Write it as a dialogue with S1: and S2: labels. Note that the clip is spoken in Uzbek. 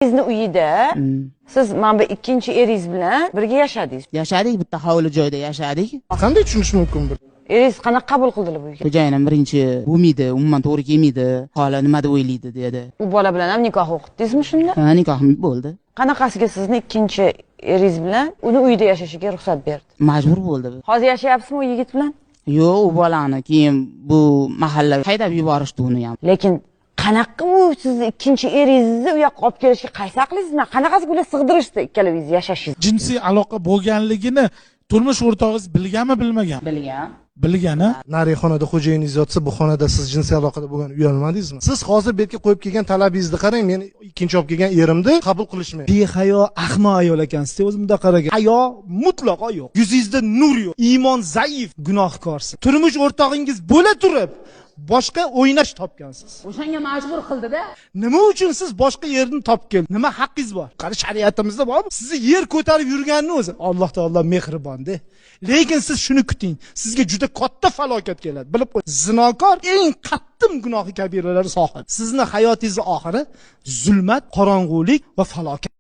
S1: Sizni uyida siz mana bu ikkinchi eringiz bilan birga yashadingiz.
S2: Yashadik, bitta hovli joyda yashadik.
S3: Qanday tushunish mumkin bu?
S1: Eringiz qanaqa qabul qildilar bu uyga?
S2: Xo'jayinim birinchi bo'lmaydi, umuman to'g'ri kelmaydi. Xola nima deb o'ylaydi dedi.
S1: U bola bilan ham nikoh o'qitdingizmi shunda?
S2: Ha, nikohim bo'ldi.
S1: Qanaqasiga sizni ikkinchi eringiz bilan uni uyda yashashiga ruxsat berdi?
S2: Majbur bo'ldi.
S1: Hozir yashayapsizmi u yigit bilan?
S2: Yo'q, u bolani keyin bu mahalla haydab yuborishdi uni ham.
S1: Lekin qanaqa u sizni ikkinchi eringizni u yoqqa olib kelishga qaysi aqlingiz bilan qanaqasiga ular sig'dirishdi ikkalavingiz yashashingiz?
S3: Jinsiy aloqa bo'lganligini turmush o'rtog'ingiz bilganmi, bilmagan?
S2: Bilgan.
S3: Bilgani? Nari xonada xo'jayiningiz yotsa, bu xonada siz jinsiy aloqada bo'lgan uyalmadingizmi? Siz hozir bu yerga qo'yib kelgan talabingizni qarang, men ikkinchi olib kelgan erimni qabul qilishmayman.
S4: Behayo, ahmoq ayol ekansiz. O'zimda qaragan. Hayo mutlaqo yo'q. Yuzingizda nur yo'q. Iymon zaif, gunohkorsiz. Turmush o'rtog'ingiz bo'la turib boshqa o'ynash topgansiz.
S2: O'shanga majbur qildi-da.
S4: Nima uchun siz boshqa yerni topgan? Nima haqqingiz bor? Qani shariatimizda bormi? Sizni yer ko'tarib yurganni o'zi Alloh taolo mehribon-da. Lekin siz shuni kuting. Sizga juda katta falokat keladi. Bilib qo'ying. Zinokor eng qattiq gunohi kabiralar sohib. Sizning hayotingiz oxiri zulmat, qorong'ulik va falokat.